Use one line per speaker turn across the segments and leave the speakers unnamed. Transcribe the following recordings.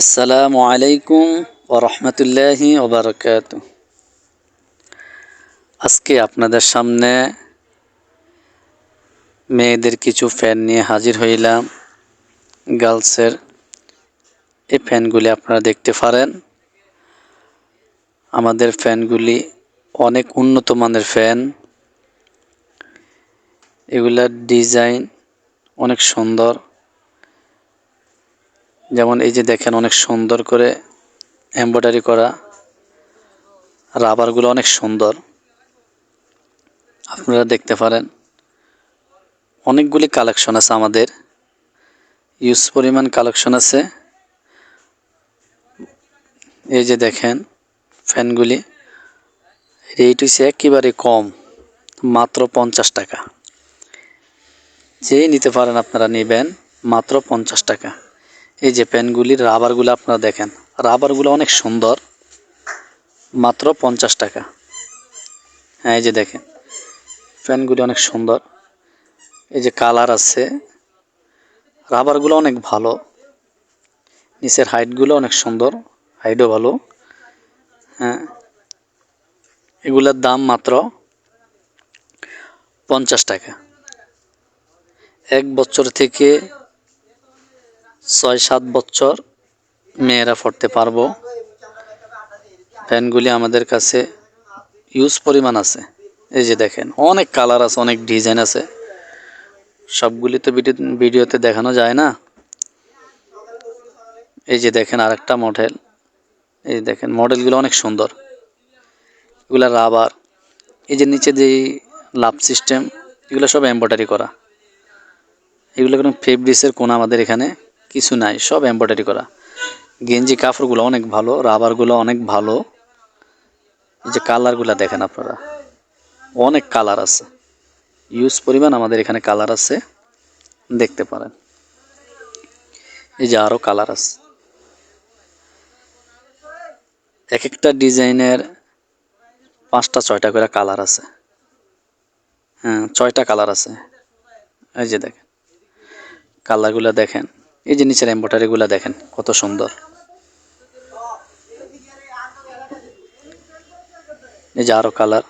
আসসালামু আলাইকুম ওয়া রাহমাতুল্লাহি ওয়া বারাকাতুহু। আজকে আপনাদের সামনে মেয়েদের কিছু ফ্যান নিয়ে হাজির হইলাম। গার্লসের এই ফ্যানগুলি আপনারা দেখতে পারেন। আমাদের ফ্যানগুলি অনেক উন্নত মানের ফ্যান। এগুলার ডিজাইন অনেক সুন্দর। যেমন এই যে দেখেন, অনেক সুন্দর করে এমব্রয়ডারি করা। রাবারগুলো অনেক সুন্দর, আপনারা দেখতে পারেন। অনেকগুলি কালেকশন আছে আমাদের, ইউজ পরিমাণ কালেকশন আছে। এই যে দেখেন ফ্যানগুলি, রেট হচ্ছে একেবারে কম, মাত্র 50 টাকা। যেই নিতে পারেন আপনারা নেবেন, মাত্র 50 টাকা। এই যে ফ্যানগুলির রাবারগুলো আপনারা দেখেন, রাবারগুলো অনেক সুন্দর, মাত্র 50 টাকা। হ্যাঁ, এই যে দেখেন ফ্যানগুলি অনেক সুন্দর। এই যে কালার আছে, রাবারগুলো অনেক ভালো, নিচের হাইটগুলো অনেক সুন্দর, হাইটও ভালো। হ্যাঁ, এগুলোর দাম মাত্র 50 টাকা। 1 বছর থেকে 6-7 বছর মেয়েরা পড়তে পারবো। ফ্যানগুলি আমাদের কাছে ইউজ পরিমাণ আছে। এই যে দেখেন অনেক কালার আছে, অনেক ডিজাইন আছে। সবগুলি তো ভিডিওতে দেখানো যায় না। এই যে দেখেন আরেকটা মডেল। এই দেখেন মডেলগুলো অনেক সুন্দর। এগুলা রাবার। এই যে নিচে যে লাভ সিস্টেম, এগুলো সব এমব্রয়ডারি করা। এগুলো কোনো ফেব্রিক্সের কোনো আমাদের এখানে কিছু নাই, সব এমব্রয়ডারি করা। গেঞ্জি কাপড়গুলো অনেক ভালো, রাবারগুলো অনেক ভালো। এই যে কালারগুলো দেখেন আপনারা, অনেক কালার আছে, ইউজ পরিমাণ আমাদের এখানে কালার আছে, দেখতে পারেন। এই যে আরও কালার আছে, এক একটা ডিজাইনের 5টা-6টা করে কালার আছে। হ্যাঁ, 6টা কালার আছে। এই যে দেখেন কালারগুলো দেখেন। এই যে নিচের এমব্রয়ডারিগুলো দেখেন কত সুন্দর। এই যে আরও কালার।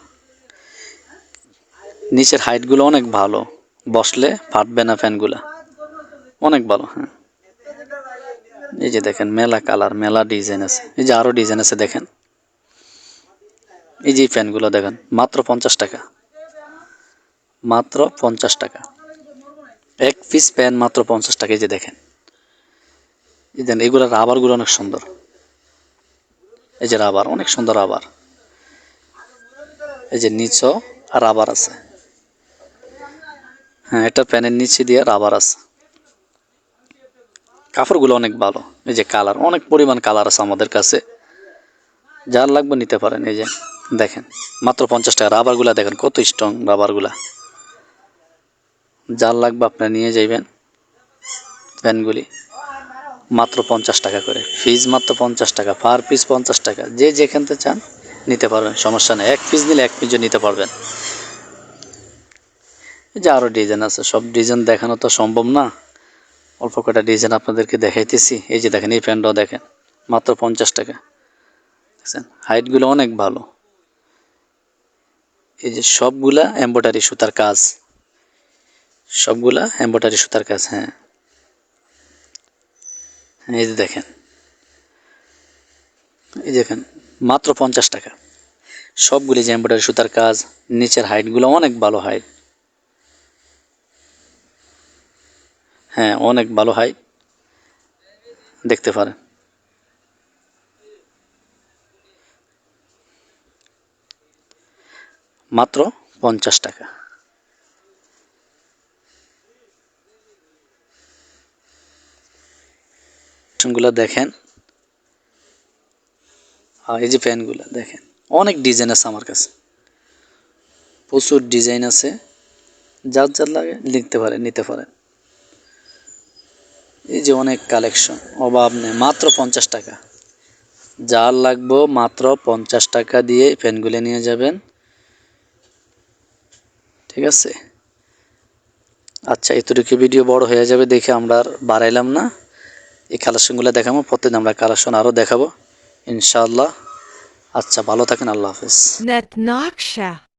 নিচের হাইটগুলো অনেক ভালো, বসলে ফাটবে না ফ্যানগুলা, অনেক ভালো। হ্যাঁ, এই যে দেখেন মেলা কালার, মেলা ডিজাইন আছে। এই যে আরও ডিজাইন আছে দেখেন। এই যে ফ্যানগুলো দেখেন, মাত্র 50 টাকা, মাত্র 50 টাকা। এক পিস ফ্যান মাত্র 50 টাকা। এই যে দেখেন, এই দেন এগুলো রাবারগুলো অনেক সুন্দর। এই যে রাবার, অনেক সুন্দর রাবার। এই যে নিচেও রাবার আছে। হ্যাঁ, এটা ফ্যানের নিচে দিয়ে রাবার আছে। কাপড়গুলো অনেক ভালো। এই যে কালার, অনেক পরিমাণ কালার আছে আমাদের কাছে, যার লাগবে নিতে পারেন। এই যে দেখেন মাত্র 50 টাকা। রাবারগুলা দেখেন কত স্ট্রং রাবারগুলা, যার লাগবে আপনারা নিয়ে যাইবেন। ফ্যানগুলি মাত্র 50 টাকা করে, ফিজ মাত্র 50 টাকা, পার পিস 50 টাকা। যে যেখানতে চান নিতে পারবেন, সমস্যা নেই। এক পিস নিলে এক পিসও নিতে পারবেন। এই যে আরও ডিজাইন আছে, সব ডিজাইন দেখানো তো সম্ভব না, অল্প কটা ডিজাইন আপনাদেরকে দেখাইতেছি। এই যে দেখেন এই ফ্যানটাও দেখেন, মাত্র 50 টাকা। দেখছেন হাইটগুলো অনেক ভালো। এই যে সবগুলা এমব্রয়ডারি সুতার কাজ, সবগুলা এমব্রয়ডারি সুতার কাজ। হ্যাঁ, এই যে দেখেন, এই দেখেন মাত্র 50 টাকা। সবগুলি যে এমব্রয়ডারি সুতার কাজ, নিচের হাইটগুলো অনেক ভালো হাইট। হ্যাঁ, অনেক ভালো হাইট, দেখতে পারেন। মাত্র 50 টাকা। গুলা দেখেন, এই যে ফ্যানগুলা দেখেন, অনেক ডিজাইন আছে আমার কাছে, প্রচুর ডিজাইন আছে। যার যার লাগে লিখতে পারেন, নিতে পারেন। এই যে অনেক কালেকশন, অভাব নেই, মাত্র 50 টাকা। যার লাগবে মাত্র 50 টাকা দিয়ে ফ্যানগুলো নিয়ে যাবেন, ঠিক আছে। আচ্ছা, এতটুকু ভিডিও বড় হয়ে যাবে দেখে আমরা আর বাড়াইলাম না। এই কালেকশনগুলো দেখাবো, প্রতিদিন আমরা কালেকশন আরও দেখাবো ইনশাআল্লাহ। আচ্ছা, ভালো থাকেন, আল্লাহ হাফেজ।
Net Naksha.